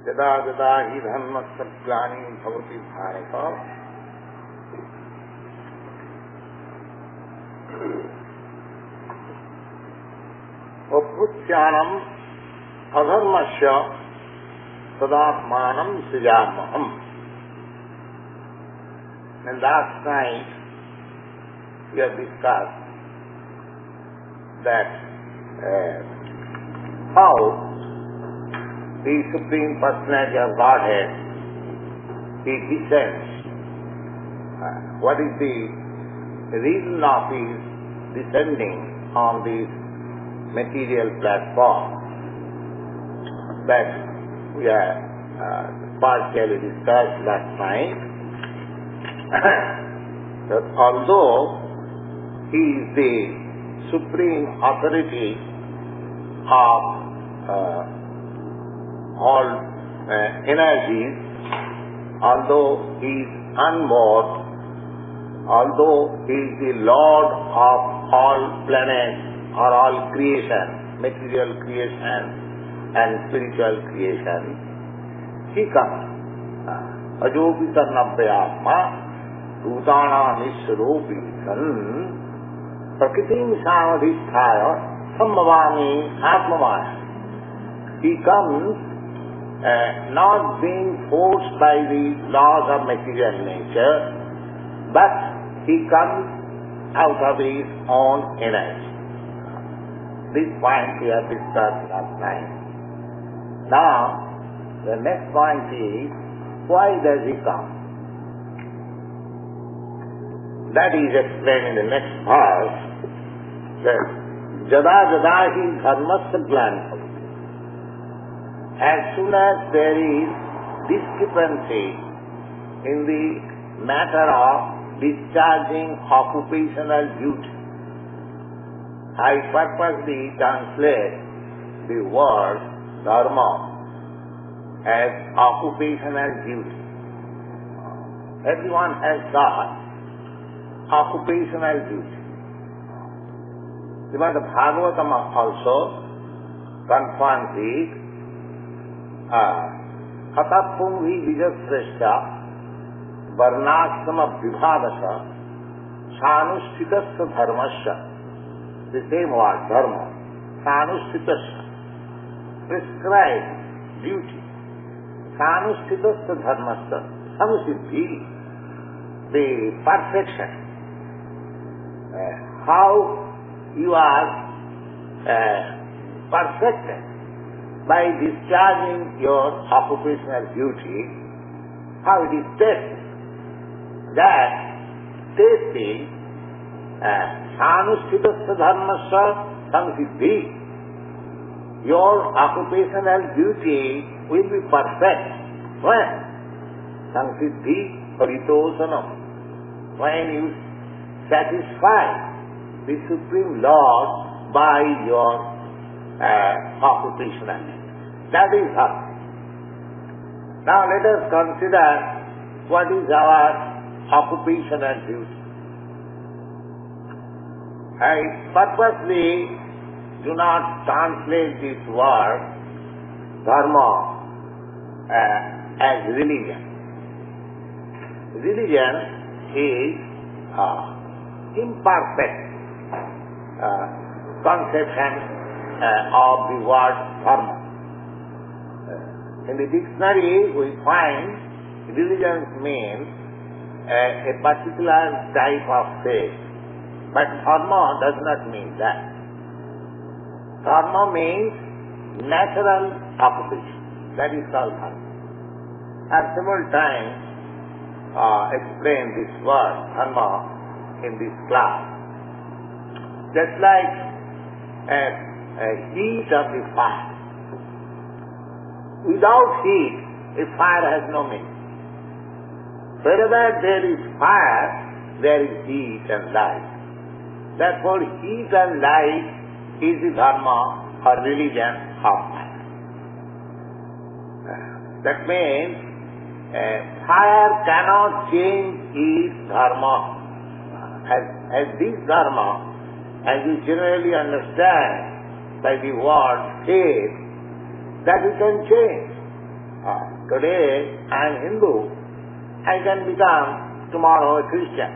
यदा यदा हि धर्मस्य ग्लानिर् भवति Bharat अभ्युत्थानम् अधर्मस्य तदात्मानं सृजाम्यहम्. And last night we have discussed that how the Supreme Personality of Godhead, He descends. What is the reason of His descending on this material platform? That we have partially discussed last night. That although He is the supreme authority of all energies, although He is unborn, although He is the Lord of all planets or all creation, material creation and spiritual creation, He comes. Ajopi sarnavyatma bhutanam ishropi san prakritim samadhisthaya sammavami atmamaya. He comes not being forced by the laws of material nature, but He comes out of His own energy. This point we have discussed last night. Now, the next point is, why does He come? That is explained in the next verse, that jada jada hi dharmasya glanam. As soon as there is discrepancy in the matter of discharging occupational duty, I purposely translate the word dharma as occupational duty. Everyone has got occupational duty. ЩrīmadBhāgavatam also confirms it. Atapumhi vijasreshta varnashrama vibhadasya sanushtitasya dharmasya. The same word, dharma. Sanushtitasya. Prescribed duty. Sanushtitasya dharmasya. Sanusiddhi. The perfection. How you are perfected by discharging your occupational duty, how it is tested. That testing sanushtitasya dharmasya samsiddhi. Your occupational duty will be perfect when? Samsiddhi paritosanam. When you satisfy the Supreme Lord by your occupational duty. That is how. Now let us consider what is our occupational duty. I purposely do not translate this word dharma as religion. Religion is imperfect conception of the word dharma. In the dictionary we find religion means a particular type of faith, but dharma does not mean that. Dharma means natural occupation. That is called dharma. I have several times explained this word dharma in this class. Just like a heat of the fire. Without heat, a fire has no meaning. Wherever there is fire, there is heat and light. Therefore, heat and light is the dharma or religion of fire. That means fire cannot change its dharma. As this dharma, as you generally understand by the word faith, that we can change. Today I am Hindu, I can become tomorrow a Christian.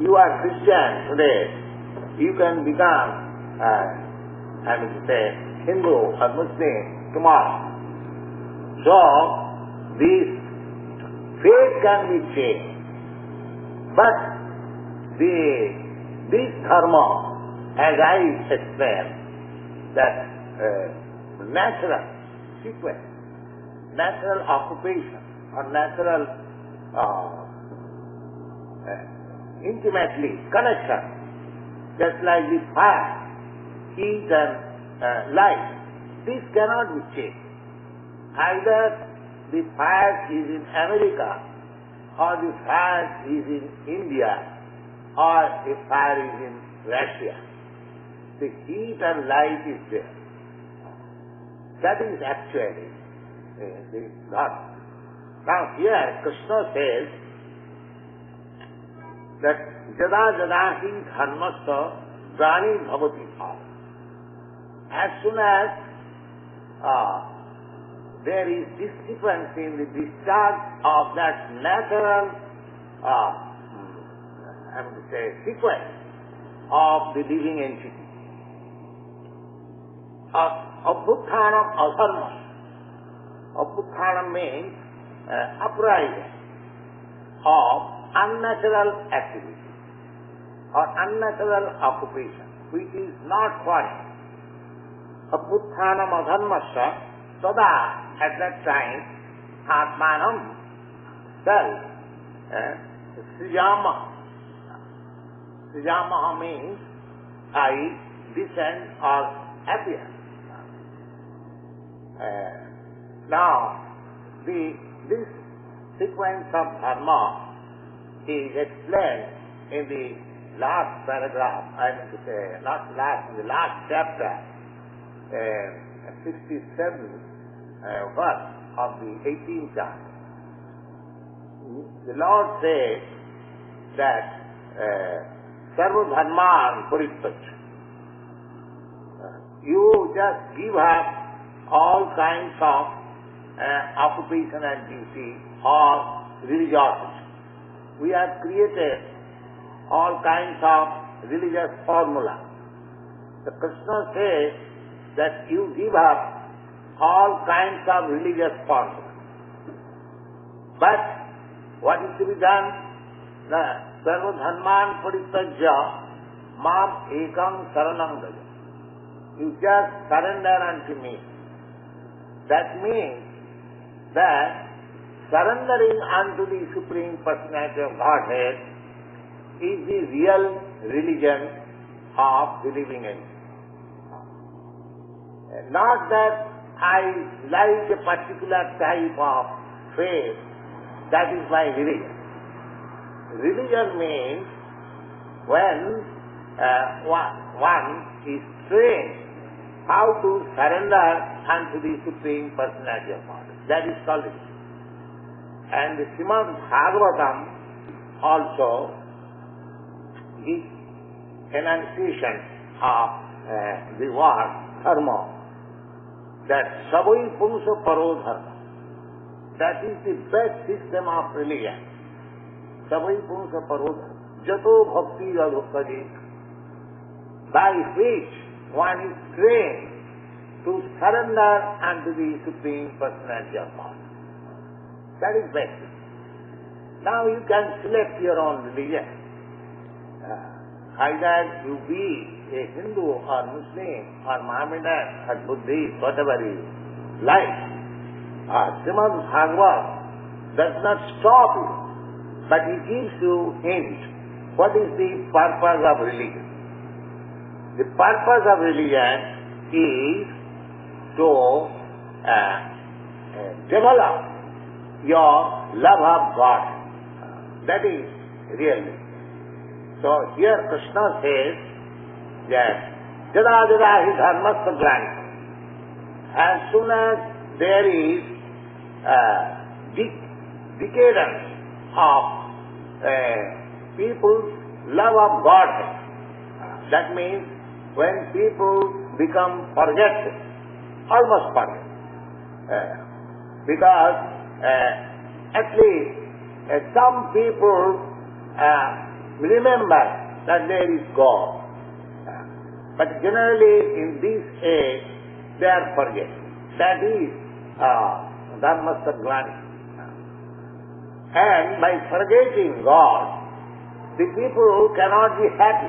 You are Christian today, you can become, Hindu or Muslim tomorrow. So, this fate can be changed. But this dharma, as I explained, that natural sequence, natural occupation, or natural intimately connection, just like the fire, heat and light, this cannot be changed. Either the fire is in America, or the fire is in India, or the fire is in Russia. The heat and light is there. That is actually the God. Now here Krishna says that jada jada hi dharmastha prani bhavati bhava. As soon as there is discrepancy in the discharge of that natural sequence of the living entity. Abhuthanam adharma. Abhuthanam means uprising of unnatural activity or unnatural occupation, which is not foreign. Abhuthanam adharmasya tada, at that time, atmanam, self, srijama. Srijama means I descend or appear. Now, this sequence of dharma is explained in the last paragraph, in the last chapter, 67th verse of the 18th chapter. The Lord says that sarva dharman parityajya. You just give up all kinds of occupation and duty or religiosity. We have created all kinds of religious formula. The Krishna says that you give up all kinds of religious formula. But what is to be done? Sarva dharman parityajya mam ekam saranam braja. You just surrender unto me. That means that surrendering unto the Supreme Personality of Godhead is the real religion of the living entity. Not that I like a particular type of faith, that is my religion. Religion means when one is trained how to surrender unto the Supreme Personality of God. That is called it. And the ЩrīmadBhāgavatam also is enunciation of the word dharma, that savai pumsa paro dharma. That is the best system of religion. Savai pumsa paro dharma. Jato bhakti adhukkade, by which one is trained to surrender unto the Supreme Personality of God. That is basic. Now you can select your own religion. Either you be a Hindu or Muslim or Mohammedan or Buddhist, whatever you like. ЩrīmadBhāgavatam does not stop you, but it gives you hint. What is the purpose of religion? The purpose of religion is to develop your love of God. That is really. So here Krishna says that jada jada hi dharmastha glanti. As soon as there is decadence of people's love of God, that means when people become forgetful, almost forgetful, Because at least some people remember that there is God. But generally in this age they are forgetting. That is dharmastha glani. And by forgetting God, the people cannot be happy.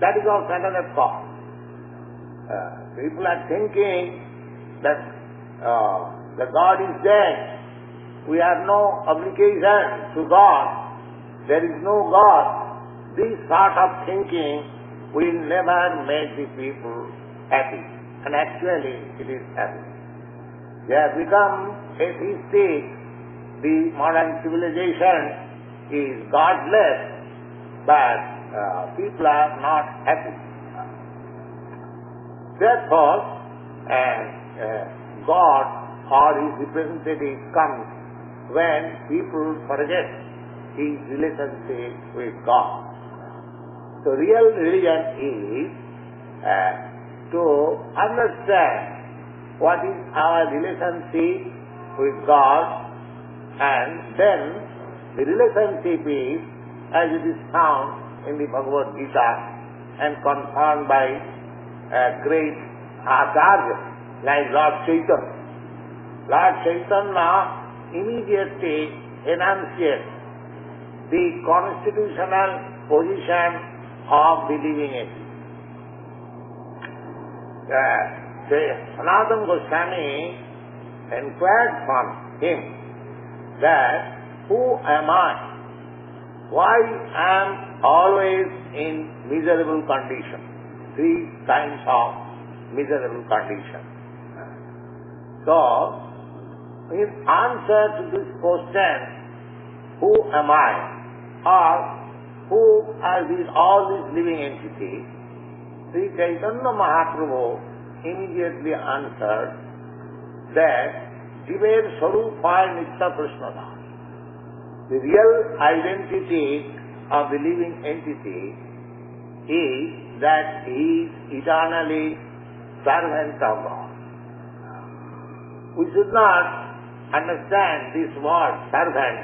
That is also another cause. People are thinking that the God is dead. We have no obligation to God. There is no God. This sort of thinking will never make the people happy. And actually it is happy. They have become atheistic. The modern civilization is godless, but people are not happy. Therefore, God or His representative comes when people forget His relationship with God. So real religion is to understand what is our relationship with God, and then the relationship is, as it is found in the Bhagavad-gītā and confirmed by great Acharya like Lord Chaitanya. Lord Chaitanya immediately enunciates the constitutional position of the living entity. Sanatana Goswami inquired from him that, who am I? Why am always in miserable condition? 3 kinds of miserable condition. So, in answer to this question, who am I? Or who are all these living entities? Sri Chaitanya Mahaprabhu immediately answered that Divine Grace A.C. The real identity of the living entity is that he is eternally servant of God. We should not understand this word servant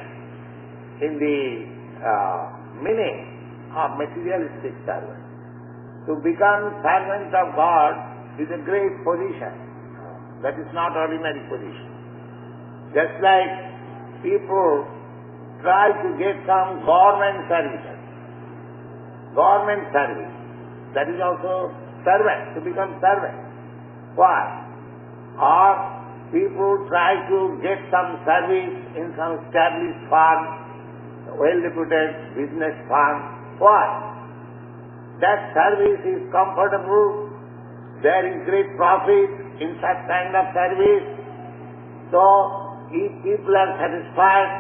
in the meaning of materialistic servant. To become servant of God is a great position. That is not ordinary position. Just like people try to get some government services. Government service. That is also servant, to become servant. Why? Or people try to get some service in some established firm, well-reputed business firm. Why? That service is comfortable. There is great profit in such kind of service. So, if people are satisfied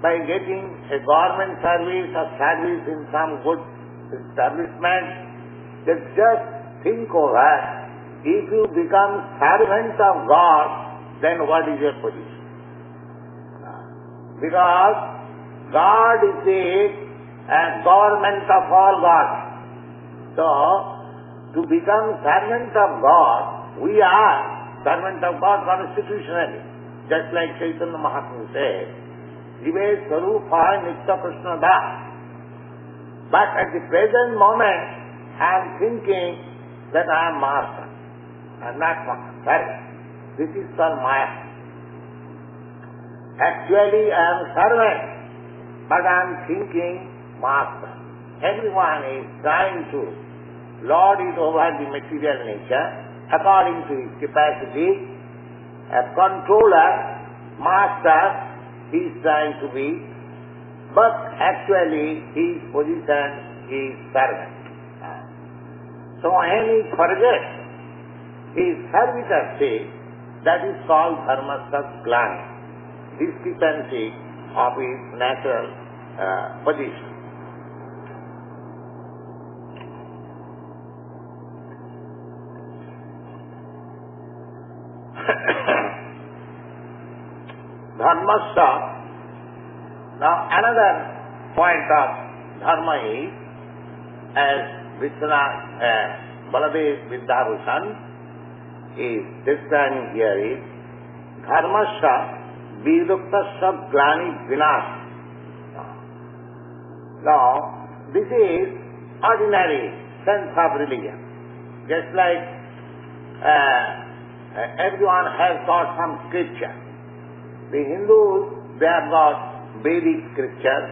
by getting a government service or service in some good establishment, then just think over, if you become servant of God, then what is your position? Because God is the government of all gods. So, to become servant of God, we are servant of God constitutionally. Just like Chaitanya Mahaprabhu said, Jive Swarupa Nitya Krishna Das. But at the present moment, I am thinking that I am master. I am not master. Sorry. This is called Maya. Actually, I am servant, but I am thinking master. Everyone is trying to lord it over the material nature according to his capacity. A controller, master, he is trying to be, but actually his position is servant. So when he forgets his servitorship, that is called dharmastha glani, discrepancy of his natural position. Dharmastha. Now another point of dharma is, as Baladev Vidyabhushan is describing here, is dharmasya viduktasya glani vinas. Now, this is ordinary sense of religion. Just like everyone has got some scripture. The Hindus, they have got Vedic scriptures.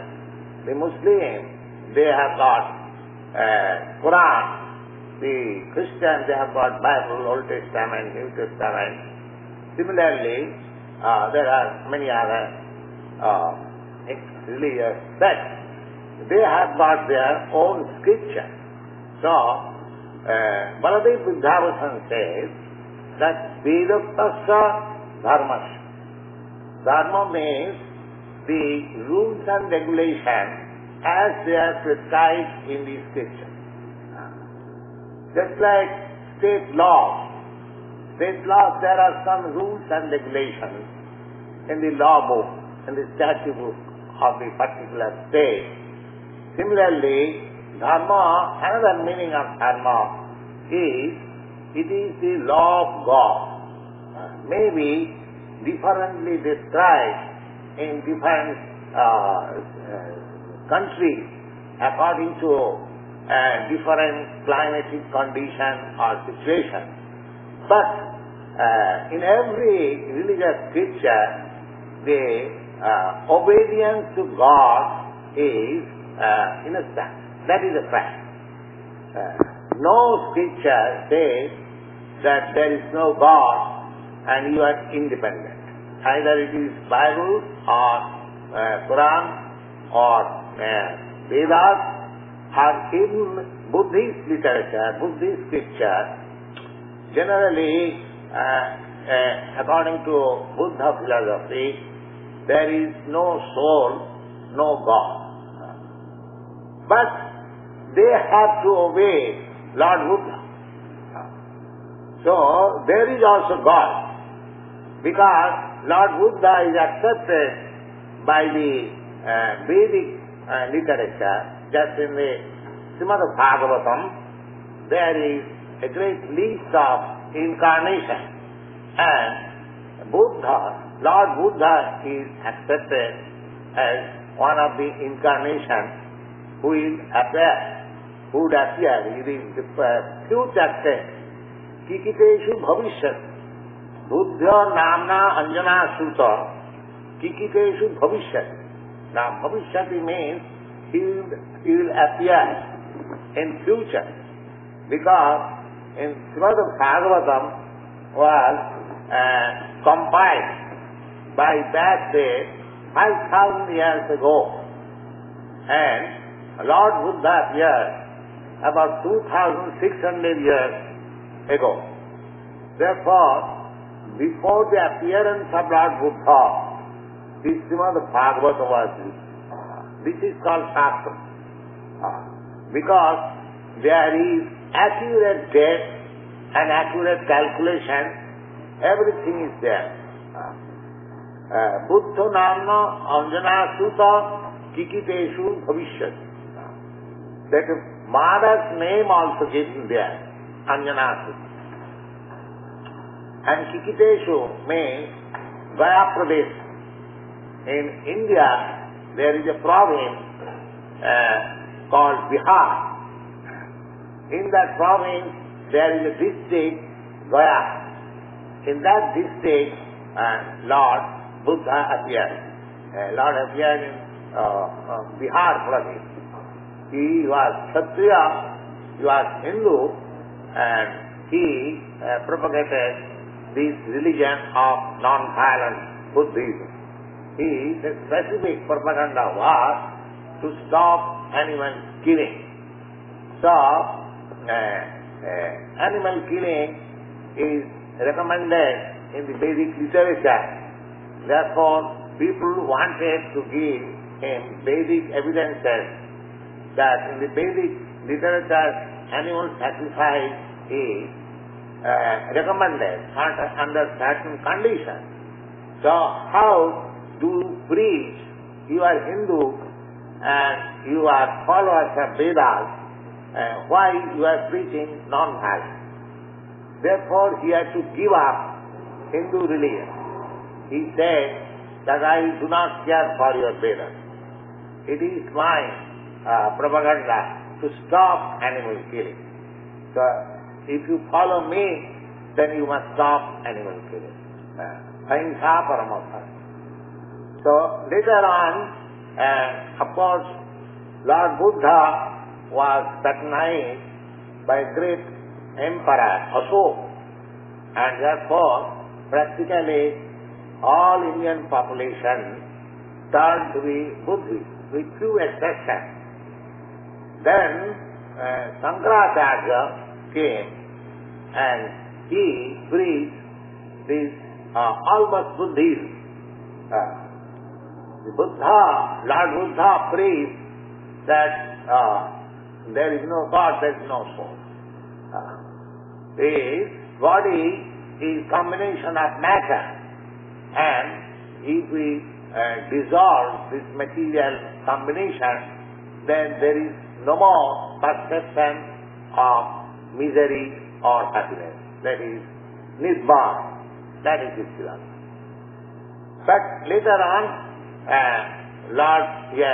The Muslims, they have got Quran. The Christians, they have got Bible, Old Testament, New Testament. Similarly, there are many other religious sects. They have got their own scripture. So, Baladev Buddhavatan says that Vedaktasya Dharmasya. Dharma means the rules and regulations as they are prescribed in the scripture. Just like state laws. State laws, there are some rules and regulations in the law book, in the statute book of the particular state. Similarly, dharma, another meaning of dharma is, it is the law of God. Maybe differently described in different countries according to different climatic condition or situation. But in every religious scripture, the obedience to God is innocent. That is a fact. No scripture says that there is no God and you are independent. Either it is Bible or Quran or Vedas or in Buddhist literature, Buddhist scripture. Generally, according to Buddha philosophy, there is no soul, no God. But they have to obey Lord Buddha. So, there is also God. Because Lord Buddha is accepted by the Vedic literature, just in the ЩrīmadBhāgavatam, there is a great list of incarnation. And Buddha, Lord Buddha is accepted as one of the incarnations who will appear, who would appear. It is the future tense. Kikiteshu bhavishyati. Buddha namna anjana suta kikiteshu bhavishyati. Now bhavishyati means he will appear in future. Because in ЩrīmadBhāgavatam was compiled by that date 5,000 years ago. And Lord Buddha appeared about 2,600 years ago. Therefore, before the appearance of Lord Buddha, this ЩrīmadBhāgavatam was written. This is called Shastra. Because there is accurate date and accurate calculation, everything is there. Buddha namna anjana suta kikiteshu bhavishyati. That mother's name also given there, Anjana suta. And Kikiteshu means Gaya Pradesh. In India, there is a province called Bihar. In that province, there is a district, Gaya. In that district, Lord Buddha appeared. Lord appeared in Bihar province. He was Kshatriya, he was Hindu, and he propagated this religion of non-violent Buddhism. His specific propaganda was to stop animal killing. So, animal killing is recommended in the Vedic literature. Therefore, people wanted to give him Vedic evidences that in the Vedic literature, animal sacrifice is recommended under certain conditions. So, how do you preach? You are Hindu and you are followers of Vedas. Why you are preaching non-violence? Therefore, he had to give up Hindu religion. he said that I do not care for your Vedas. It is my propaganda to stop animal killing. So if you follow me, then you must stop animal killing. Ahimsa paramodharma. So later on, of course, Lord Buddha was patronized by great emperor Ashoka, and therefore practically all Indian population turned to be Buddhist, with few exceptions. Then Shankaracharya came and he preached this almost Buddhism. Lord Buddha preached that there is no God, there is no soul. This body is combination of matter, and if we dissolve this material combination, then there is no more perception of misery or happiness. That is Nibbana. That is Islam. But later on, Acharya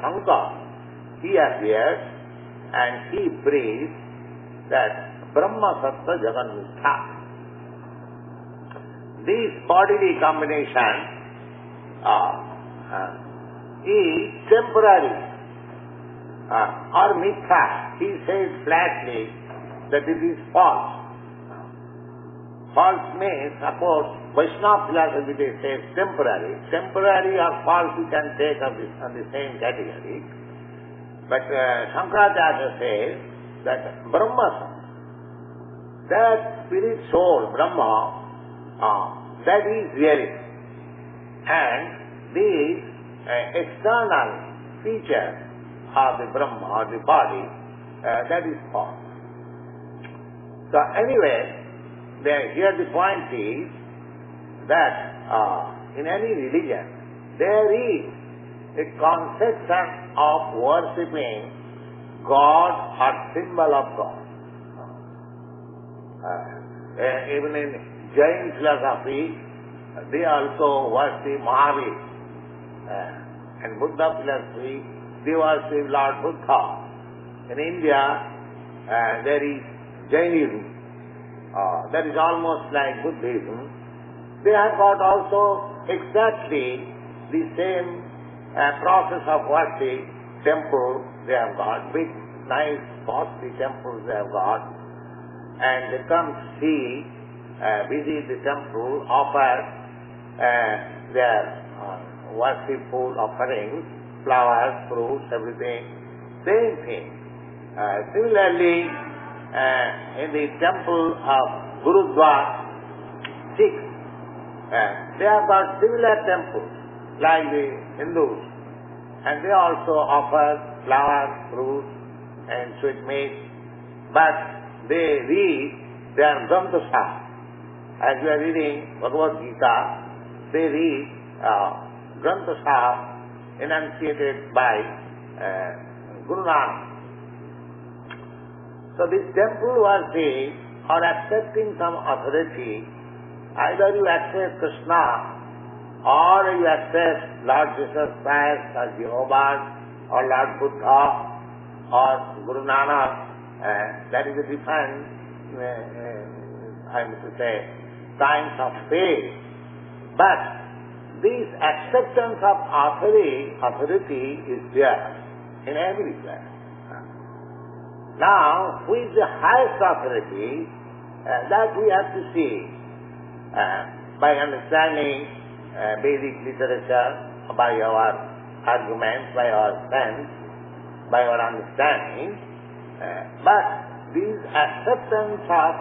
Shankara, he appeared and he preached that Brahma Sattva Jagan Mithya. This bodily combination is temporary or mithya. He says flatly that it is false. False means, suppose Vaishnava philosophy they say temporary. Temporary or false you can take on the same category. But Shankaracharya says that Brahma, that spirit soul, Brahma, that is reality. And these external features of the Brahma or the body, that is false. So anyway, here the point is that in any religion there is a conception of worshipping God or symbol of God. Even in Jain philosophy, they also worship Mahavir. And Buddha philosophy, they worship Lord Buddha. In India, there is Jainism. That is almost like Buddhism. They have got also exactly the same process of worship. Temple they have got, big, nice, costly temples they have got. And they come to see, visit the temple, offer their worshipful offerings, flowers, fruits, everything. Same thing. Similarly, in the temple of Gurudwara, Sikhs, they have got similar temples like the Hindus, and they also offer flowers, fruits, and sweetmeats, but they read their Granth Sahib. As we are reading Bhagavad-gītā, they read Granth Sahib enunciated by Guru Nanak. So this temple worship or accepting some authority, either you accept Krishna or you accept Lord Jesus Christ or Jehovah or Lord Buddha or Guru Nanak, that is a different, I must say, kinds of faith. But this acceptance of authority is there in every place. Now, who is the highest authority? That we have to see by understanding Vedic literature, by our arguments, by our sense, by our understanding. But this acceptance of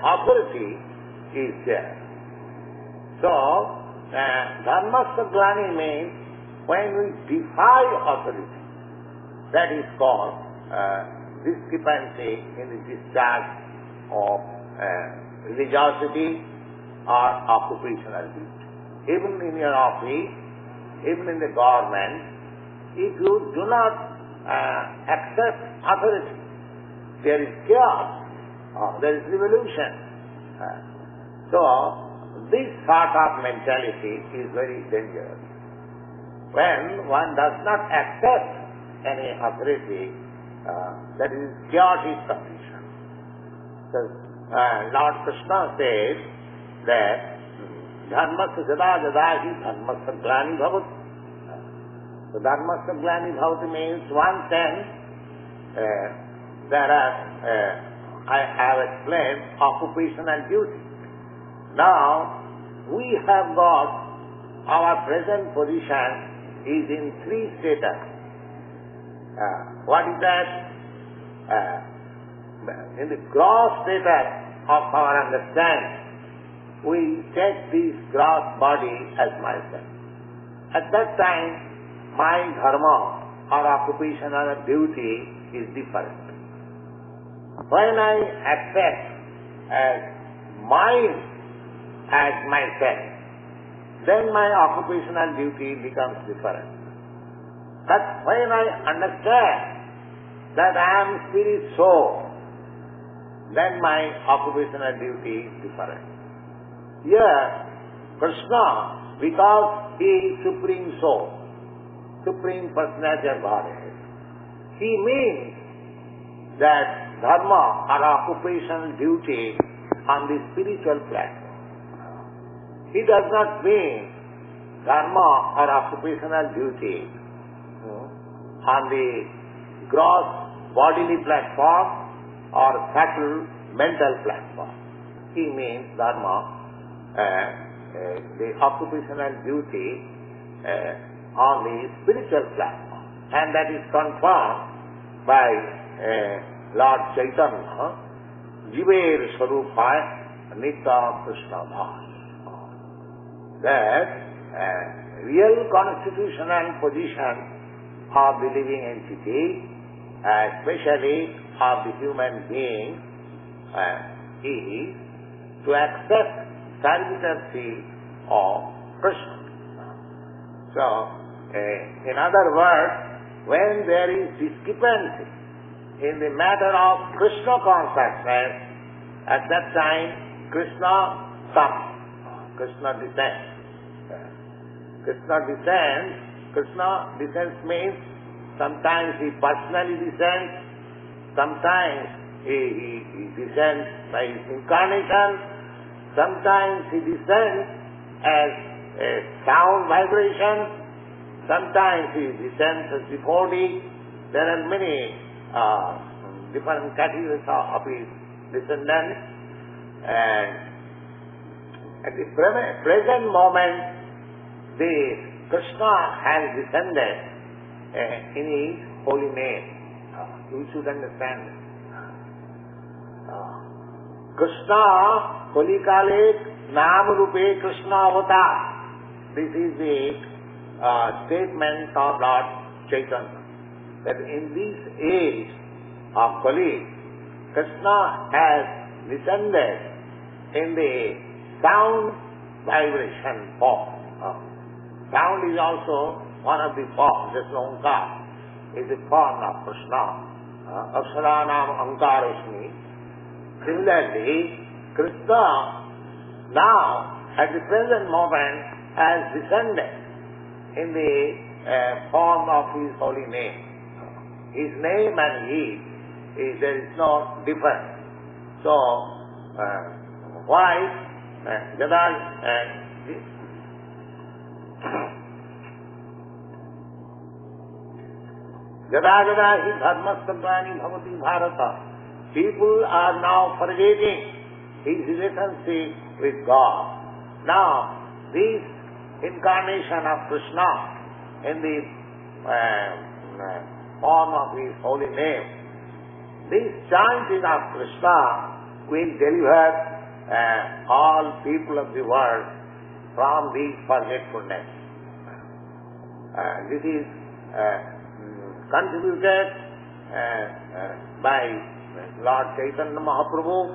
authority is there. So, Dharmasya means when we defy authority. That is called discrepancy in the discharge of religiosity or occupational duty. Even in your office, even in the government, if you do not accept authority, there is chaos, there is revolution. So, this sort of mentality is very dangerous. When one does not accept any authority, that is chaotic condition. So, Lord Krishna says that dharmasya jada jada hi dharmasya glani bhavati. So dharmasya glani bhavati means one sense there are, I have explained, occupational duty. Now, we have got our present position is in three status. What is that? In the gross status of our understanding, we take this gross body as myself. At that time, my dharma or occupational duty is different. When I accept as mine as myself, then my occupational duty becomes different. But when I understand that I am spirit soul, then my occupational duty is different. Here, Krishna, because he is Supreme Soul, Supreme Personality of Godhead, he means that dharma or occupational duty on the spiritual platform. He does not mean dharma or occupational duty on the gross bodily platform or subtle mental platform. He means dharma, the occupational duty on the spiritual platform. And that is confirmed by Lord Chaitanya, Jiver Swarupaya Nitya Krishna Bhāj. That real constitutional position of the living entity, especially of the human being, is to accept servitorship of Krishna. So, in other words, when there is discrepancy in the matter of Krishna consciousness, at that time Krishna comes, Krishna descends. Krishna descends means sometimes he personally descends, sometimes he descends by his incarnation, sometimes he descends as a sound vibration, sometimes he descends as devotee. There are many different categories of his descendants, and at the present moment, the Krishna has descended in his holy name. You should understand this. Krishna Kolikale Nam Rupe Krishna Avatar. This is the statement of Lord Chaitanya, that in this age of Kali, Krishna has descended in the sound vibration form. Sound is also one of the forms, just Onkar is a form of Krishna. Aksharanam Ankarosmi. Similarly, Krishna now, at the present moment, has descended in the form of his holy name. His name and he, there is no difference. So, why? Jada jada hi dharmasya glani bhavati bharata. People are now forgetting his relationship with God. Now, this incarnation of Krishna in the form of his holy name, this chanting of Krishna will deliver all people of the world from this forgetfulness. This is contributed by Lord Chaitanya Mahaprabhu.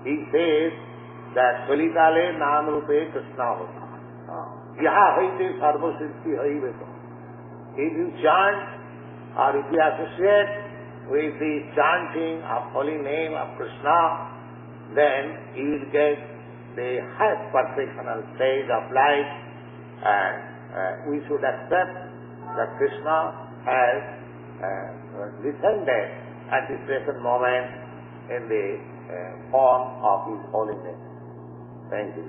He says that Kalikale Nam Rupe Krishna Avata. Yaha haite sarva siddhi haiveto. If you chant or if you associate with the chanting of holy name of Krishna, then you will get the highest perfectional stage of life, and we should accept that Krishna has descended at this present moment in the form of His holiness. Thank you.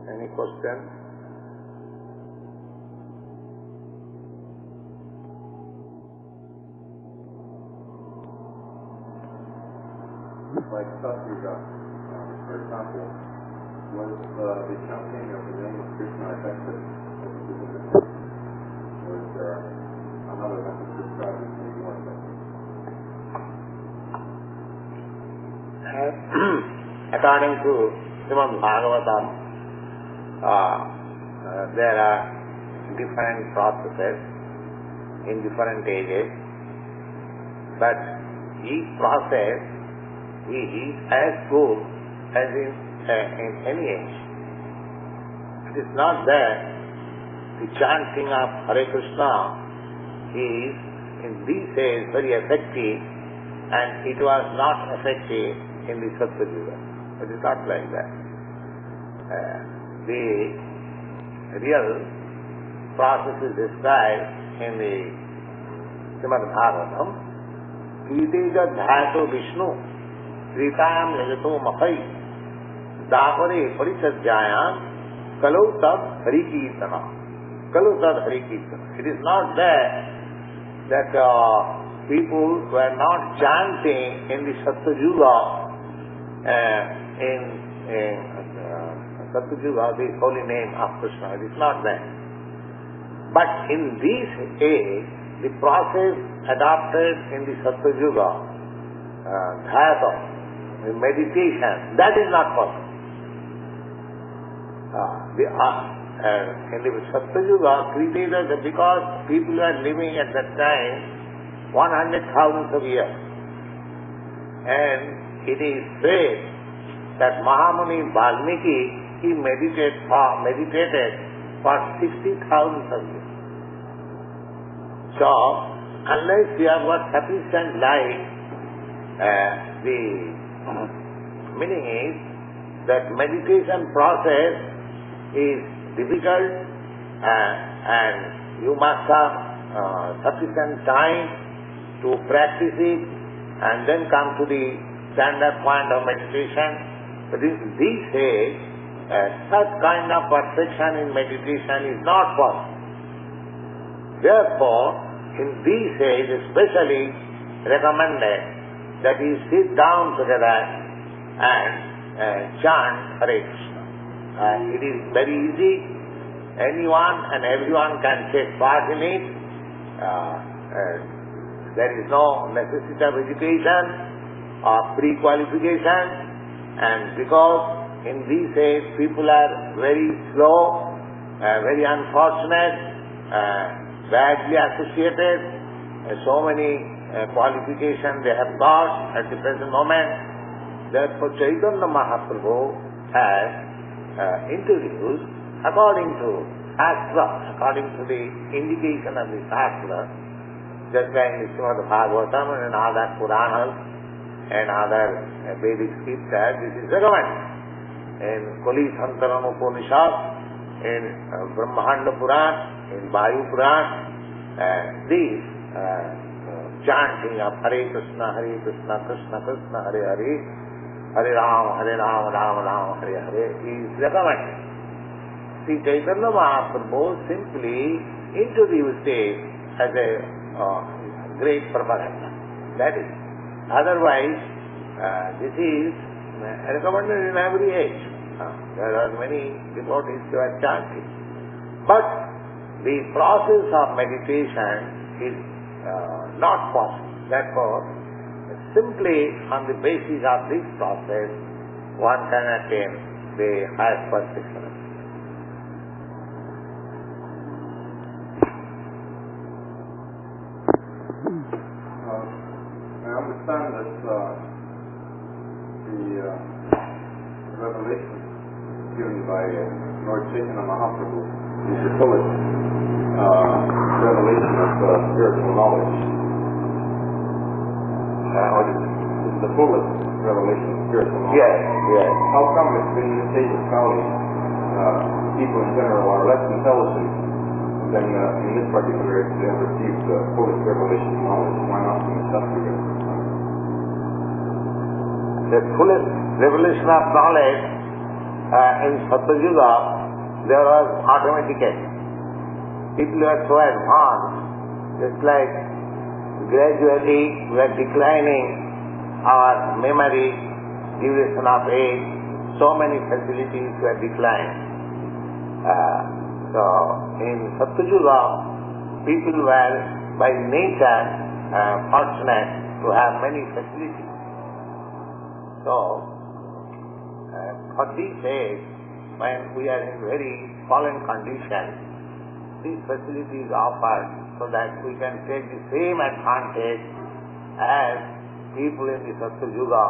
Any questions? Like Satyuga, for example, was the chanting of the name of Krishna effective? Or is there another method prescribed to be more effective? According to ЩrīmadBhāgavatam, there are different processes in different ages, but each process is as good as in any age. It is not that the chanting of Hare Krishna is in these days very effective and it was not effective in the Satya Yuga. It is not like that. The real process is described in the ЩrīmadBhāgavatam. Kīteja dhyato Vishnu Kritam Yagato Makai Dāpare Parisajjāyam Kalau Tad Harikirtana. Kalau Tad Harikirtana. It is not that people were not chanting in the Satya Yuga, in Satya Yuga, the holy name of Krishna. It is not that. But in this age, the process adopted in the Satya Yuga, dhyato, meditation, that is not possible. In the Satya Yuga, because people were living at that time 100,000 of years, and it is said that Mahamuni Valmiki, he meditated for 60,000 of years. So, unless you have got sufficient light, the meaning is that meditation process is difficult and you must have sufficient time to practice it and then come to the standard point of meditation. But in these days, such kind of perfection in meditation is not possible. Therefore, in these days especially recommended that you sit down together and chant Hare Krishna. It is very easy. Anyone and everyone can take part in it. There is no necessity of education or pre-qualification, and because in these days people are very slow, very unfortunate, badly associated, so many qualifications they have got at the present moment. Therefore Chaitanya Mahaprabhu has introduced, according to Shastra, according to the indication of the Shastra, just like in the ЩrīmadBhāgavatam and other Puranas and other Vedic scriptures, this is recommended. In Kali Santaram Upanishad, in Brahmanda Purana, in Vayu Purana, these chanting of Hare Krishna, Krishna Krishna, Hare Hare, Hare Rama, Rama Rama, Hare Hare is recommended. Sri Chaitanya Mahaprabhu simply introduced it as a great propaganda. That is. Otherwise, this is recommended in every age. There are many devotees who are chanting. But the process of meditation is not possible. Therefore, simply on the basis of this process, one can attain the highest perfection. I understand that the revelation given by Lord Chaitanya Mahaprabhu is the fullest revelation of spiritual knowledge. what is it? This is the fullest revelation of spiritual knowledge. Yes, yes. How come if in this age of Kali, people in general are less intelligent than in this particular age they have received the fullest revelation of knowledge? Why not in the Sattva? The fullest revelation of knowledge in Sattva Yuga, there was automatically. People were so advanced, just like gradually we are declining our memory, duration of age, so many facilities were declined. So in Sattva Yuga, people were by nature fortunate to have many facilities. So for this age, when we are in very fallen condition, these facilities offered so that we can take the same advantage as people in the Sattva Yuga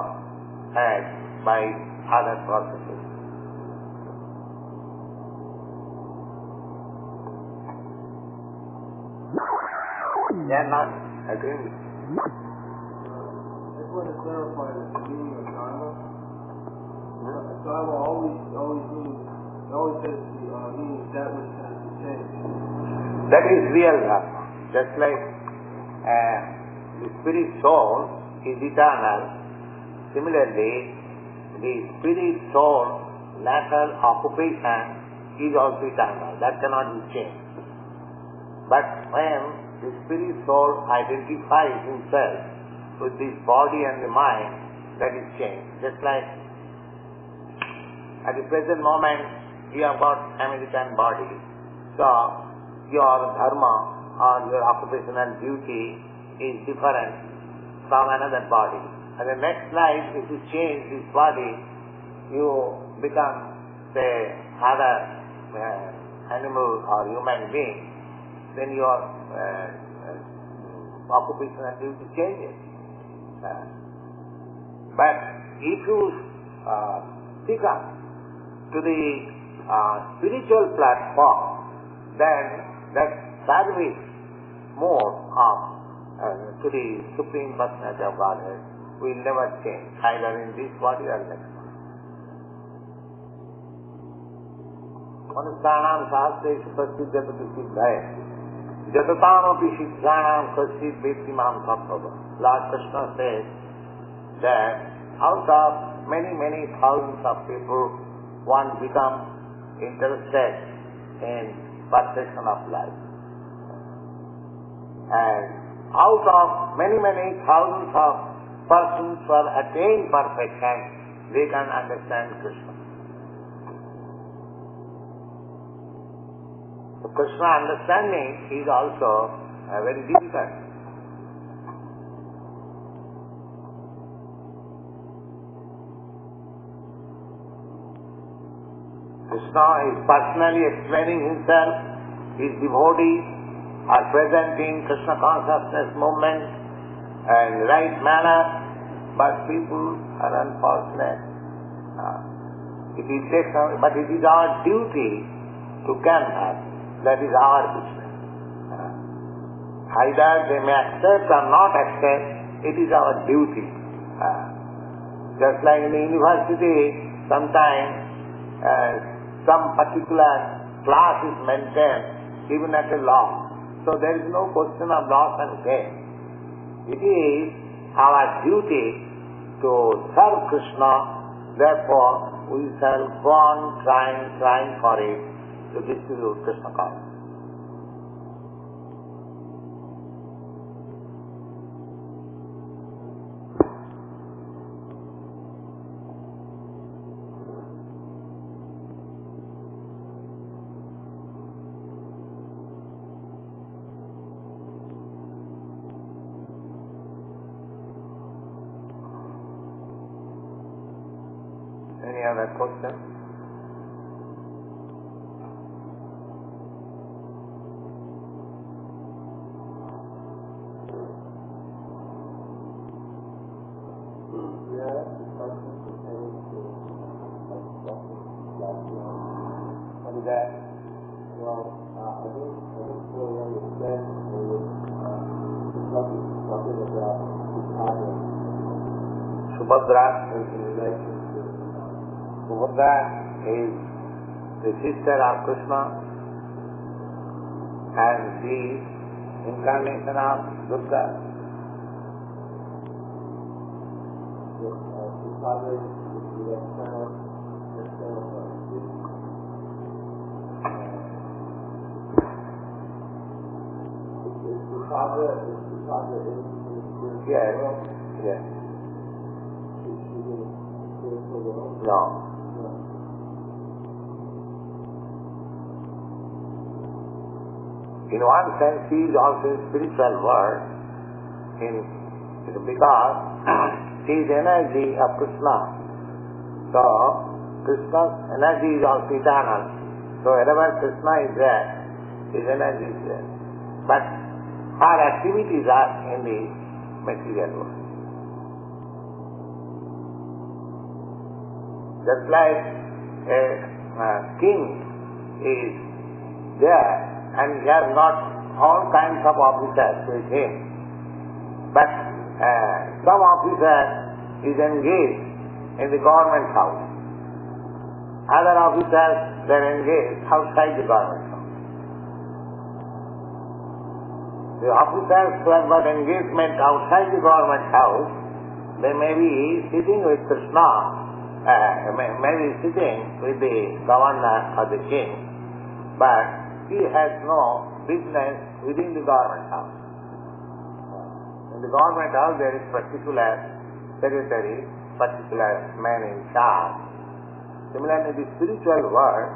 had by other processes. They are not agreeing with you. I just want to clarify the meaning of dharma. Dharma always says means that which has to change. That is real dharma. Just like the spirit soul is eternal, similarly, the spirit soul natural occupation is also eternal. That cannot be changed. But when the spirit soul identifies himself with this body and the mind, that is changed. Just like at the present moment you have got American body, so your dharma or your occupational duty is different from another body. And the next life, if you change this body, you become, say, other animal or human being, then your occupational duty changes. But if you stick up to the spiritual platform, then that service mode of to the Supreme Personality of Godhead will never change, either in this body or next one. Manusyanam sahasreshu kaschid jatati siddhaya jatatāmapi siddhānam kaschid vetimam sattva. Lord Krishna says that out of many thousands of people, one becomes interested in perfection of life. And out of many thousands of persons who have attained perfection, they can understand Krishna. So Krishna understanding is also very difficult. Krishna is personally explaining himself, his devotees are presenting Krishna Consciousness movement in right manner, but people are unfortunate. It is our duty to canvass. That is our business. Either they may accept or not accept, it is our duty. Just like in the university, sometimes some particular class is maintained, even at a law. So there is no question of loss and gain. It is our duty to serve Krishna, therefore we shall go on trying for it to distribute Krishna consciousness. Any other question? What is that? Well, I didn't really understand what it was talking about the Subhadra is the sister of Krishna and she is incarnation of Durga. Yes. No. In one sense, she is also in spiritual world, because she is energy of Krishna. So, Krishna's energy is also eternal. So, wherever Krishna is there, his energy is there. But her activities are in the material world. Just like a king is there and he has got all kinds of officers with him, but some officer is engaged in the government house. Other officers, they are engaged outside the government house. The officers who have got engagement outside the government house, they may be sitting with Krishna, may be sitting with the governor or the king, but he has no business within the government house. In the government house there is particular secretary, particular man in charge. Similarly, in the spiritual world,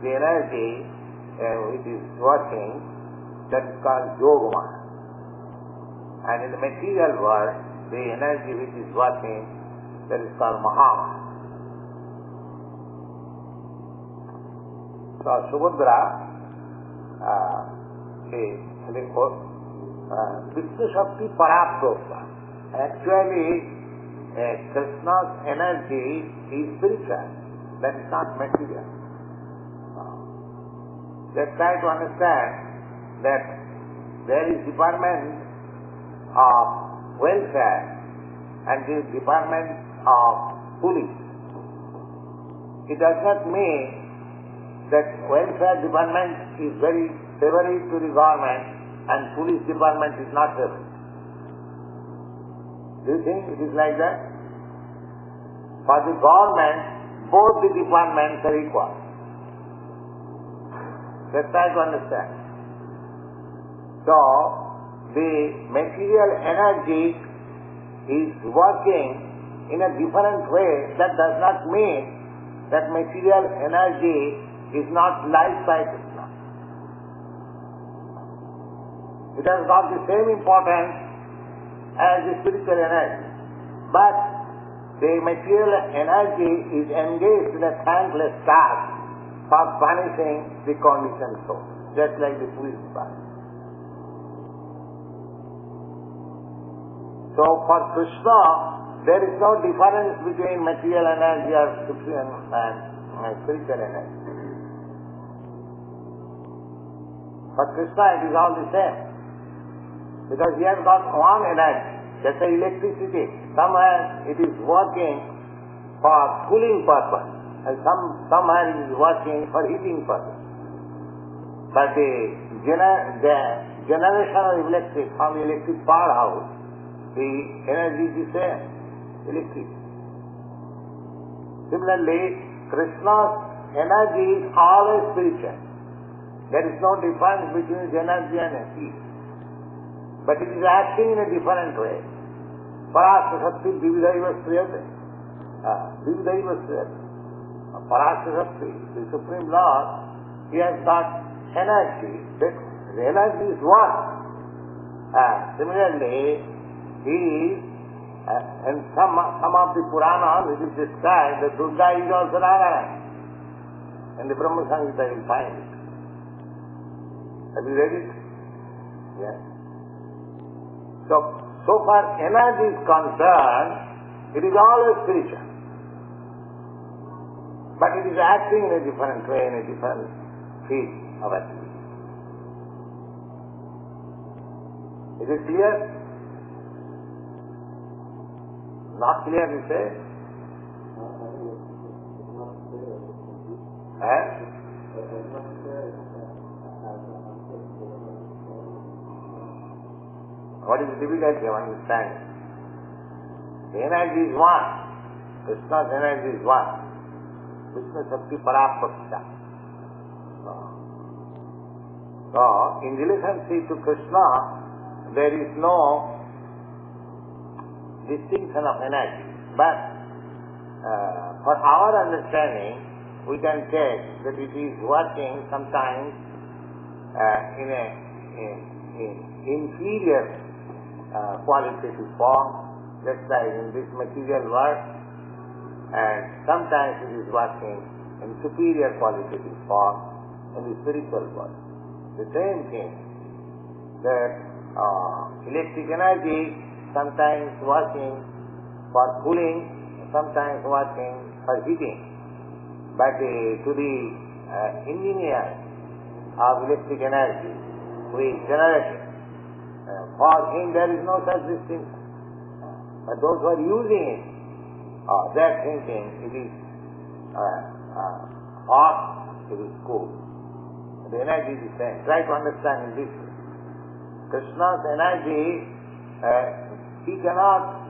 the energy which is working, that is called Yogama. And in the material world, the energy which is working, that is called Mahama. So Subhadra is Vishnu Shakti Paraptosa. Actually, Krishna's energy is spiritual, that is not material. Let's try to understand that there is department of welfare and the department of police. It does not mean that welfare department is very favorable to the government and police department is not favorable. Do you think it is like that? For the government, both the departments are equal. Let's try to understand. So, the material energy is working in a different way. That does not mean that material energy is not life by Krishna. It has got the same importance as the spiritual energy. But the material energy is engaged in a thankless task for punishing the conditioned soul, just like the police department. So for Krishna, there is no difference between material energy or supreme and spiritual energy. For Krishna, it is all the same. Because he has got one energy, that's the electricity. Somewhere it is working for cooling purpose, and somewhere it is working for heating purpose. But the generation of electric from the electric powerhouse, the energy is the same, electricity. Similarly, Krishna's energy is always spiritual. There is no difference between his energy and heat. But it is acting in a different way. Parasya Shakti Dividaiva Sriyate. Dividaiva Sriyate. Parasya Shakti, the Supreme Lord, he has got energy. The energy is one. Similarly, he is, in some of the Puranas, it is described that Durga is also Narayana. In the Brahma Samhita you will find it. Have you read it? Yes. So far energy is concerned, it is always spiritual. But it is acting in a different way, in a different field of activity. Is it clear? Not clearly said. What is the difficulty of understanding? The energy is one. Krishna's energy is one. Krishna Shakti Parapakta. So, in relationship to Krishna, there is no distinction of energy. But for our understanding, we can take that it is working sometimes in inferior qualitative form, just like in this material world, and sometimes it is working in superior qualitative form in the spiritual world. The same thing, that electric energy sometimes working for cooling, sometimes working for heating. But to the engineer of electric energy who is generating, for him there is no such distinction. But those who are using it, they are thinking it is hot, it is cool. The energy is the same. Try to understand in this way. Krishna's energy, he cannot,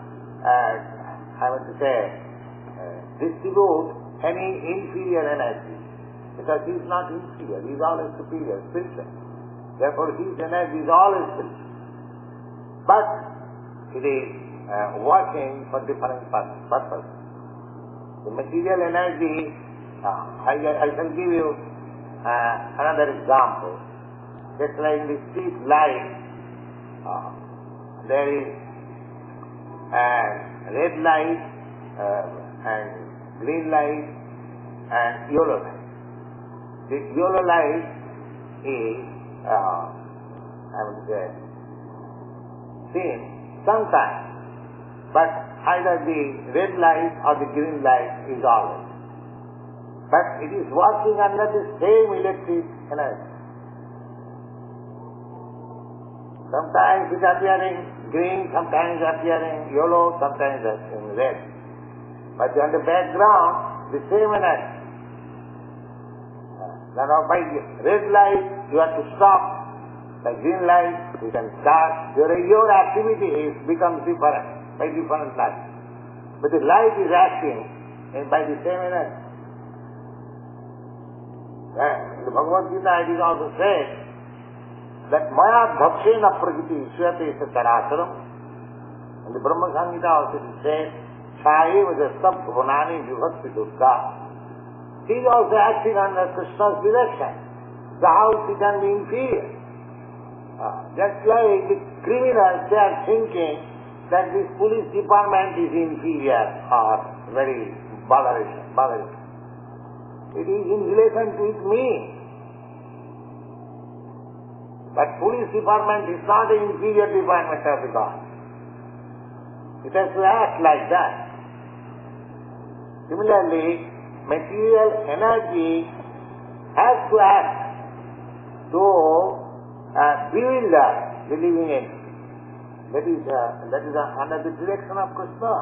distribute any inferior energy, because he is not inferior, he is always superior, spiritual. Therefore his energy is always spiritual. But it is working for different purposes. The material energy, I shall give you another example. Just like in the street light, there is red light and green light and yellow light. The yellow light is, seen sometimes, but either the red light or the green light is always. But it is working under the same electric energy. Sometimes it is appearing green, sometimes appearing yellow, sometimes in red. But on the background, the same energy. Now by red light, you have to stop. By green light, you can start. Your activity becomes different by different light. But the light is acting by the same energy. In the Bhagavad-gītā it is also said that maya dhakshena prakriti ଈśrīmatesatarasaram. In the Brahma-samhita also it is said Saeva jastam bhuvanani vibhakti dukkha. He is also acting under Krishna's direction. So how he can be inferior? Just like the criminals, they are thinking that this police department is inferior or very bothersome. It is in relation with me. But police department is not an inferior department of the God. It has to act like that. Similarly, material energy has to act to build the living entity. That is under the direction of Krishna.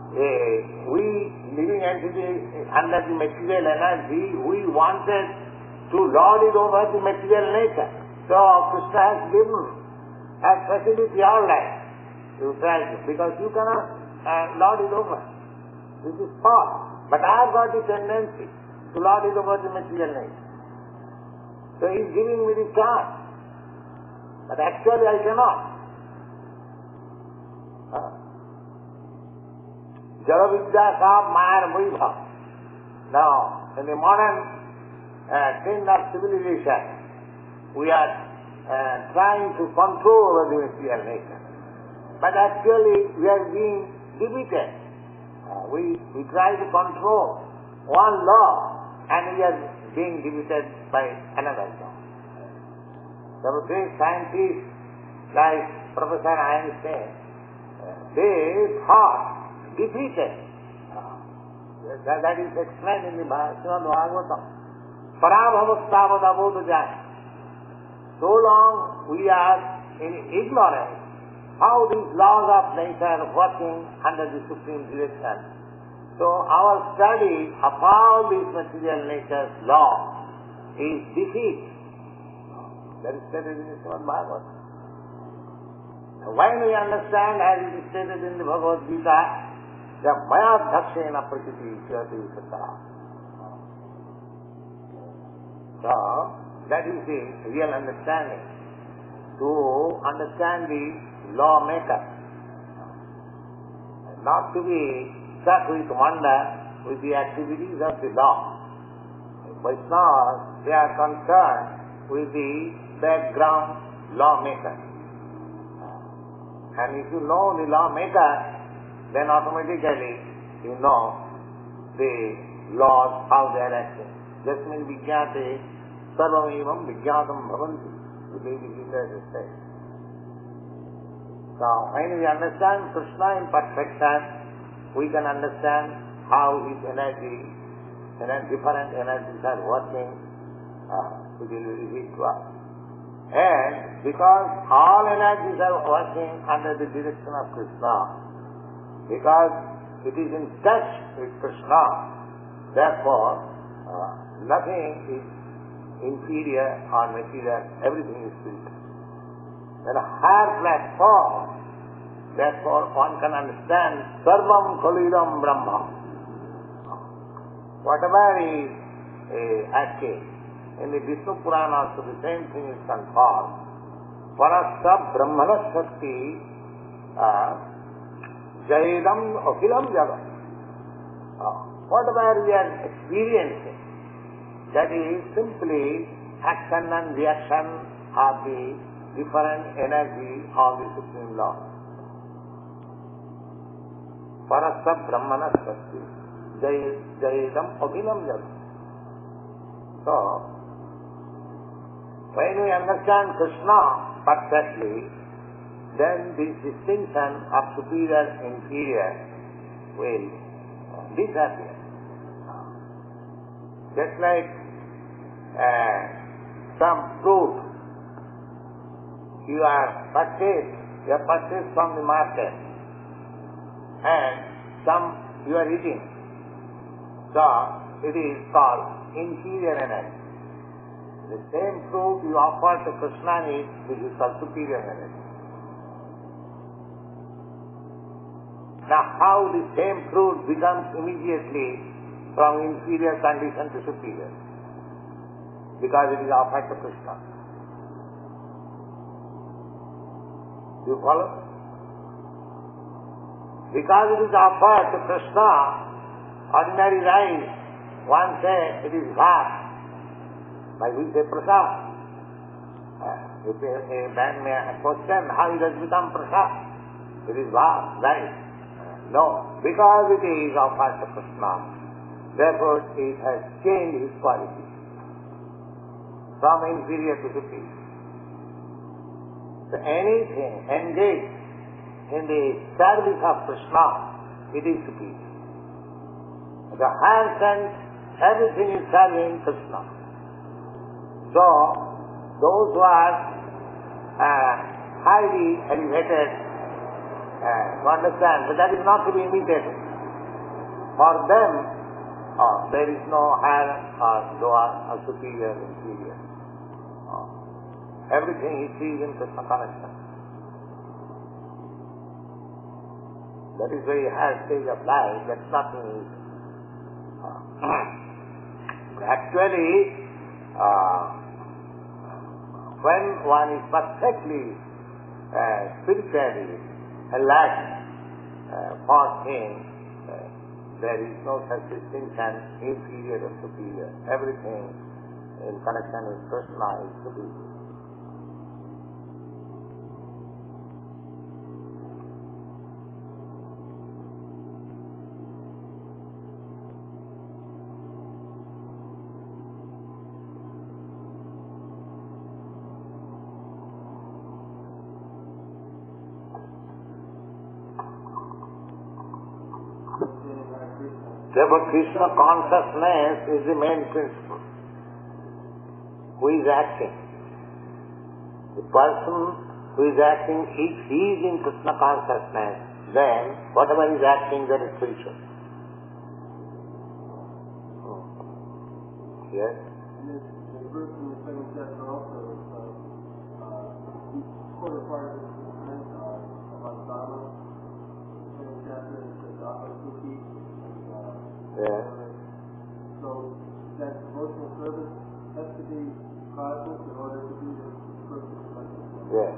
We living entity under the material energy, we wanted to lord it over the material nature. So Krishna has given as facility our life. You try to, because you cannot lord it over. This is false. But I have got the tendency to lord it over the material nature. So he is giving me the chance. But actually I cannot. Jalavidya Sahab Mayar Vaibhav. Now, in the modern trend of civilization, we are trying to control the material nature. But actually, we are being defeated. We try to control one law, and we are being defeated by another law. Some great scientists like Professor Einstein, they thought defeated. That is explained in the ЩrīmadBhāgavatam. Parabhavastavad. So long we are in ignorance, how these laws of nature are working under the supreme direction. So our study of all these material nature's law is defeat. That is stated in the ЩrīmadBhāgavatam. When we understand, as it is stated in the Bhagavad-gītā, that maya dhakshena prakriti syati sattara. So, that is the real understanding. To understand the lawmaker, not to be stuck with wonder with the activities of the law. Vaishnavas, they are concerned with the background lawmaker. And if you know the lawmaker, then automatically you know the laws, how they are acting. Jasmin vijñāte sarvamevam vijñātam bhavanti. The Bhagavad Gita says. So when we understand Krishna in perfection, we can understand how his energy and different energies are working to reveal to us. And because all energies are working under the direction of Krishna, because it is in touch with Krishna, therefore nothing is inferior or material, everything is spiritual. When a higher platform, therefore one can understand sarvam khalidam brahma. Whatever is active, in the Vishnu Purana also the same thing is confirmed. Parasya brahmana shakti jayedam akhilam jagat. Whatever we are experiencing, that is simply action and reaction of the different energy of the Supreme Lord. Parasya brahmana shakti jayedam abhinam jagat. So, when we understand Krishna perfectly, then this distinction of superior and inferior will disappear. Just like some fruit you have purchased from the market, and some you are eating. So it is called inferior energy. The same fruit you offer to Krishna is, this is called superior energy. Now how the same fruit becomes immediately from inferior condition to superior? Because it is offered to Krishna. Do you follow? Because it is offered to Krishna, ordinary rice, one says it is vast, by which they prasad. If a man may question how it has become prasad, it is vast, right? No, because it is offered to Krishna, therefore it has changed his quality from inferior to superior. So anything engaged in the service of Krishna, it is superior. The higher sense, everything is serving Krishna. So, those who are highly elevated understand that that is not to be imitated. For them, there is no higher or lower or superior, inferior. Everything he sees in Krishna consciousness. That is very high stage of life, that's nothing easy. Actually, when one is perfectly spiritually enlightened, for him there is no such distinction, inferior or superior. Everything in connection with Krishna is superior. Therefore, Krishna consciousness is the main principle. Who is acting? The person who is acting, if he is in Krishna consciousness, then whatever is acting, that is spiritual. Yes? And this verse in the second chapter also, quarter part of this about Dharma. The second chapter is the Apasuki. Yeah. So that devotional service has to be causeless in order to do this perfect consciousness. Yeah.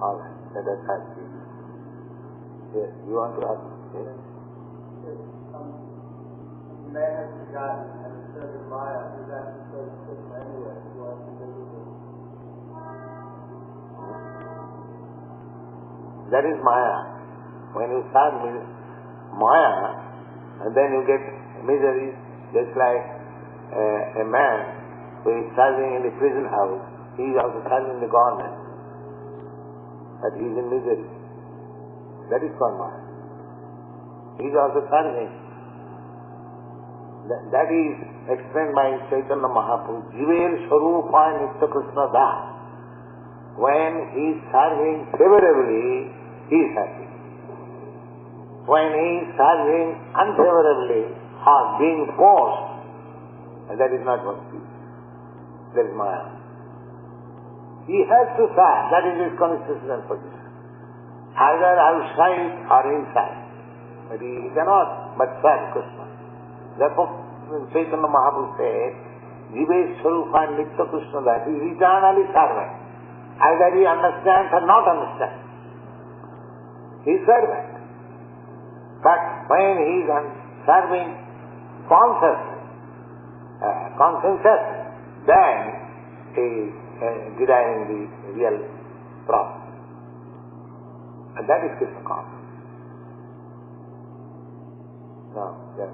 All right. Let us ask you. Yes, you want to ask? Yes. Man has forgotten and is serving Maya, who's actually serving Krishna anyway, who wants to visit him. That is Maya. When you serve Maya, and then you get misery, just like a man who is serving in the prison house, he is also serving the government, but he is in misery. That is called Maya. He is also serving. That is explained by Chaitanya Mahaprabhu. Jiver Swarupa Nitya Krishna Das. When he is serving favorably, he is happy. When he is serving unfavorably or being forced, that is not bhakti. That is Maya. He has to serve. That is his constitutional position. Either outside or inside. But he cannot but serve Krishna. Therefore, Chaitanya Mahaprabhu said, Jive Swarupa Nitya Krishna Das, he is eternally servant. Either he understands or not understands. He is servant. But when he is serving consciously, then he is deriving the real profit. And that is Krishna consciousness. Now, yes.